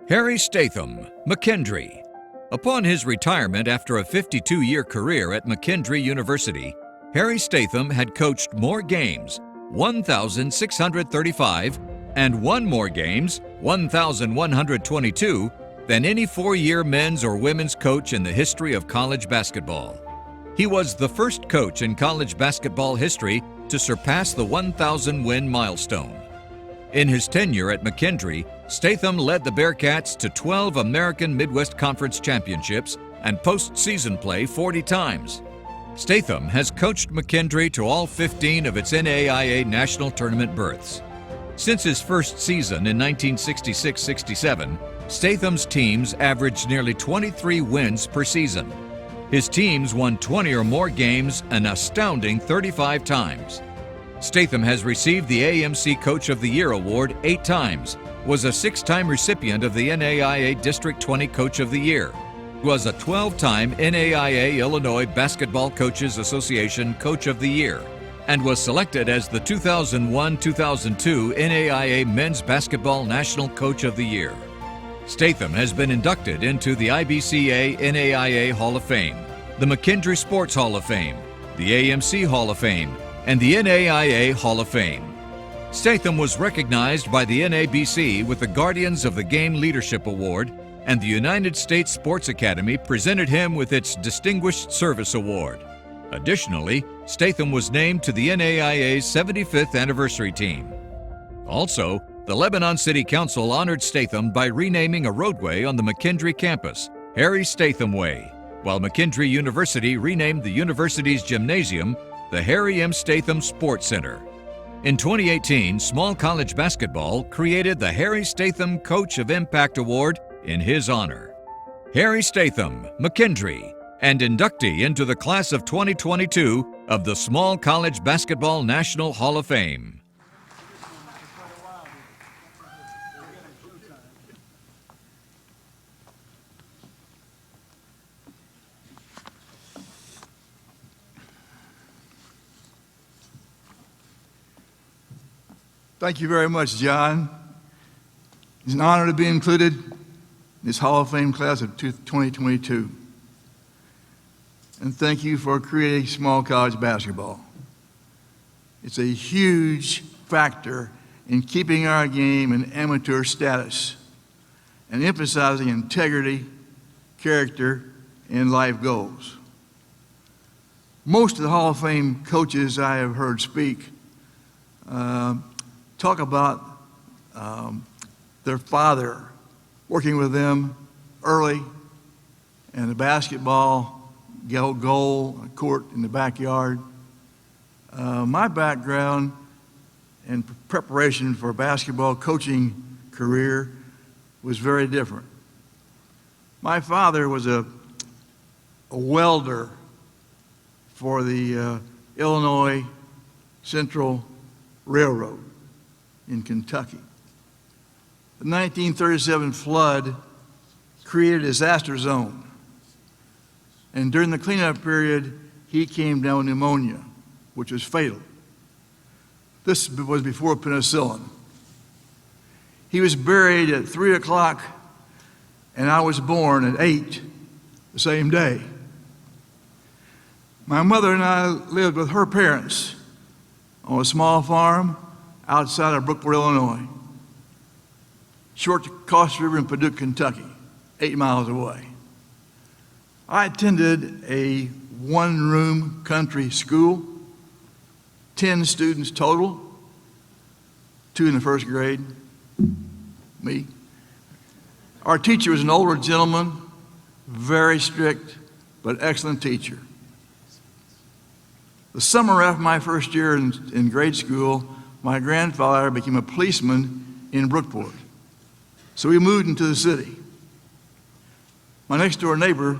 Harry Statham, McKendree. Upon his retirement after a 52-year career at McKendree University, Harry Statham had coached more games, 1,635, and won more games, 1,122, than any four-year men's or women's coach in the history of college basketball. He was the first coach in college basketball history to surpass the 1,000-win milestone. In his tenure at McKendree, Statham led the Bearcats to 12 American Midwest Conference championships and postseason play 40 times. Statham has coached McKendree to all 15 of its NAIA national tournament berths. Since his first season in 1966-67, Statham's teams averaged nearly 23 wins per season. His teams won 20 or more games an astounding 35 times. Statham has received the AMC Coach of the Year award 8 times, was a 6-time recipient of the NAIA District 20 Coach of the Year, was a 12-time NAIA Illinois Basketball Coaches Association Coach of the Year, and was selected as the 2001-2002 NAIA Men's Basketball National Coach of the Year. Statham has been inducted into the IBCA NAIA Hall of Fame, the McKendree Sports Hall of Fame, the AMC Hall of Fame, and the NAIA Hall of Fame. Statham was recognized by the NABC with the Guardians of the Game Leadership Award, and the United States Sports Academy presented him with its Distinguished Service Award. Additionally, Statham was named to the NAIA's 75th anniversary team. Also, the Lebanon City Council honored Statham by renaming a roadway on the McKendree campus, Harry Statham Way, while McKendree University renamed the university's gymnasium the Harry M. Statham Sports Center. In 2018, Small College Basketball created the Harry Statham Coach of Impact Award in his honor. Harry Statham, McKendree, and inductee into the class of 2022 of the Small College Basketball National Hall of Fame. Thank you very much, John. It's an honor to be included in this Hall of Fame class of 2022. And thank you for creating small college basketball. It's a huge factor in keeping our game in amateur status and emphasizing integrity, character, and life goals. Most of the Hall of Fame coaches I have heard speak talk about their father working with them early and the basketball goal court in the backyard. My background and preparation for a basketball coaching career was very different. My father was a welder for the Illinois Central Railroad in Kentucky. The 1937 flood created a disaster zone. And during the cleanup period, he came down with pneumonia, which was fatal. This was before penicillin. He was buried at 3 o'clock, and I was born at 8 the same day. My mother and I lived with her parents on a small farm outside of Brookport, Illinois, short to Cross River in Paducah, Kentucky, 8 miles away. I attended a one-room country school, 10 students total, 2 in the first grade, me. Our teacher was an older gentleman, very strict, but excellent teacher. The summer after my first year in grade school, my grandfather became a policeman in Brookport. So we moved into the city. My next door neighbor,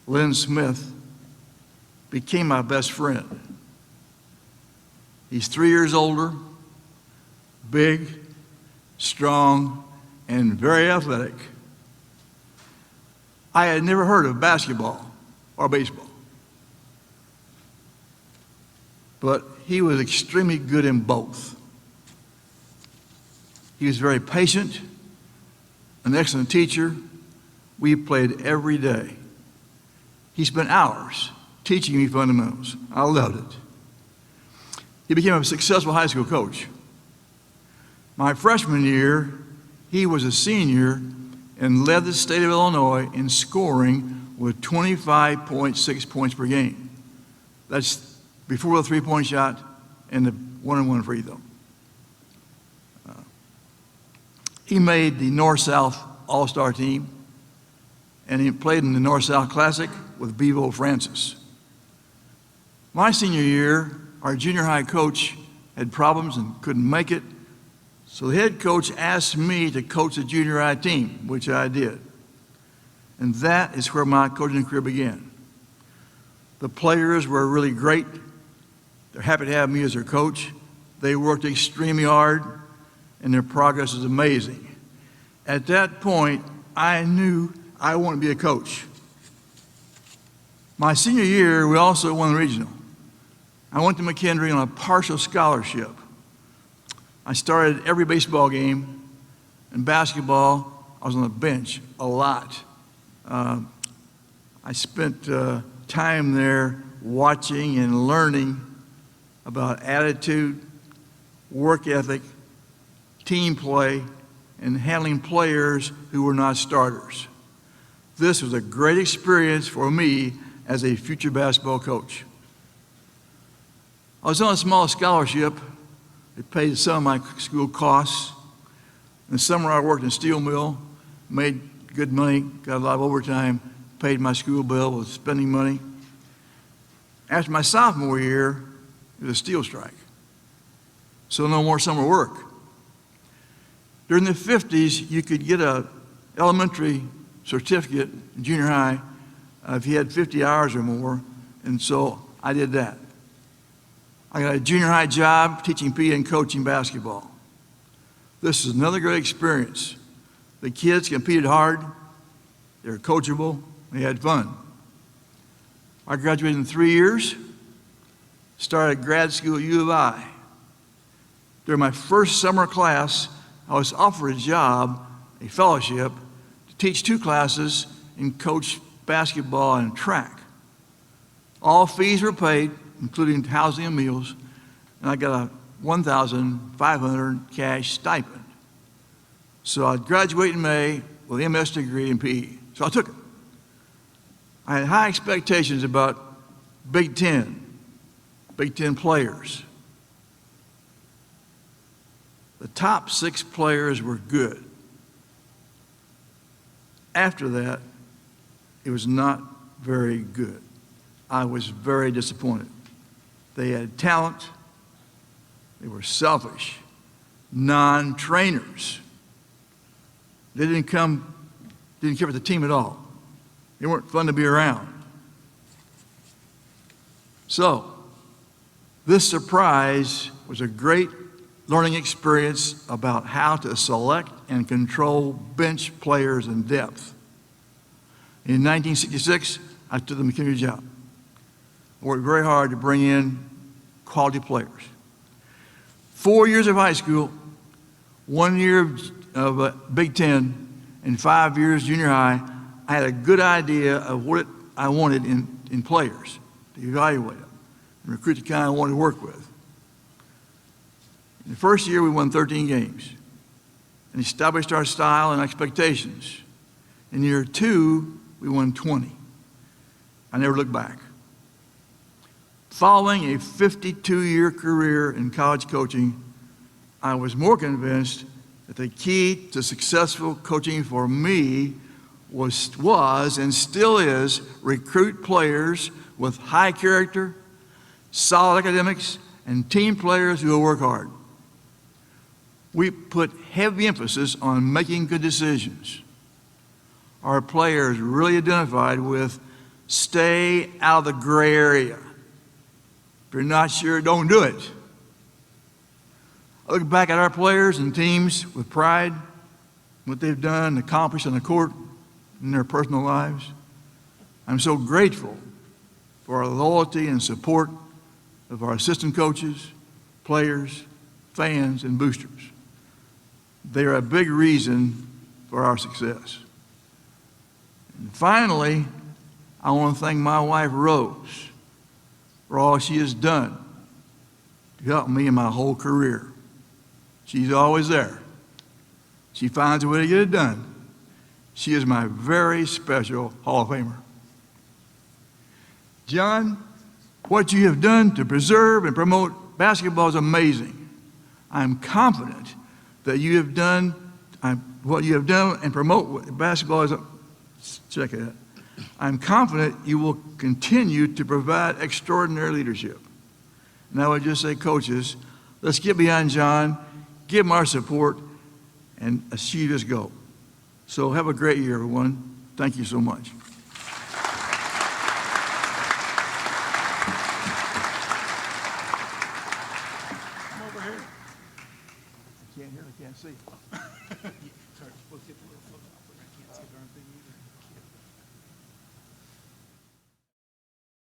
Lynn Smith, became my best friend. He's 3 years older, big, strong, and very athletic. I had never heard of basketball or baseball, but he was extremely good in both. He was very patient, an excellent teacher. We played every day. He spent hours teaching me fundamentals. I loved it. He became a successful high school coach. My freshman year, he was a senior and led the state of Illinois in scoring with 25.6 points per game. That's before the three-point shot and the one-on-one free throw. He made the North-South All-Star team, and he played in the North-South Classic with Bevo Francis. My senior year, our junior high coach had problems and couldn't make it, so the head coach asked me to coach the junior high team, which I did. And that is where my coaching career began. The players were really great. They're happy to have me as their coach. They worked extremely hard, and their progress is amazing. At that point, I knew I wanted to be a coach. My senior year, we also won the regional. I went to McKendree on a partial scholarship. I started every baseball game. In basketball, I was on the bench a lot. I spent time there watching and learning about attitude, work ethic, team play, and handling players who were not starters. This was a great experience for me as a future basketball coach. I was on a small scholarship. It paid some of my school costs. In the summer, I worked in a steel mill, made good money, got a lot of overtime, paid my school bill with spending money. After my sophomore year, it was a steel strike, so no more summer work. During the 50s, you could get an elementary certificate in junior high if you had 50 hours or more, and so I did that. I got a junior high job teaching PE and coaching basketball. This is another great experience. The kids competed hard, they were coachable, they had fun. I graduated in 3 years, started grad school at U of I. During my first summer class, I was offered a job, a fellowship, to teach 2 classes and coach basketball and track. All fees were paid, including housing and meals, and I got a $1,500 cash stipend. So I'd graduate in May with an MS degree in PE. So I took it. I had high expectations about Big Ten players. The top 6 players were good. After that, it was not very good. I was very disappointed. They had talent. They were selfish, non-trainers. They didn't care for the team at all. They weren't fun to be around. So, this surprise was a great learning experience about how to select and control bench players in depth. In 1966, I took the McKendree job. I worked very hard to bring in quality players. 4 years of high school, 1 year of Big Ten, and 5 years junior high, I had a good idea of what I wanted in players to evaluate them and recruit the kind I wanted to work with. In the first year, we won 13 games and established our style and expectations. In year 2, we won 20. I never looked back. Following a 52-year career in college coaching, I was more convinced that the key to successful coaching for me was and still is recruit players with high character, solid academics, and team players who will work hard. We put heavy emphasis on making good decisions. Our players really identified with stay out of the gray area. If you're not sure, don't do it. I look back at our players and teams with pride, what they've done, accomplished on the court, in their personal lives. I'm so grateful for our loyalty and support of our assistant coaches, players, fans, and boosters. They are a big reason for our success. And finally, I want to thank my wife, Rose, for all she has done to help me in my whole career. She's always there. She finds a way to get it done. She is my very special Hall of Famer. John, what you have done to preserve and promote basketball is amazing. I'm confident that you have done what you have done and promote basketball is, check it out. I'm confident you will continue to provide extraordinary leadership. And I would just say, coaches, let's get behind John, give him our support, and achieve his goal. So have a great year, everyone. Thank you so much. Come over here. I can't hear, I can't see.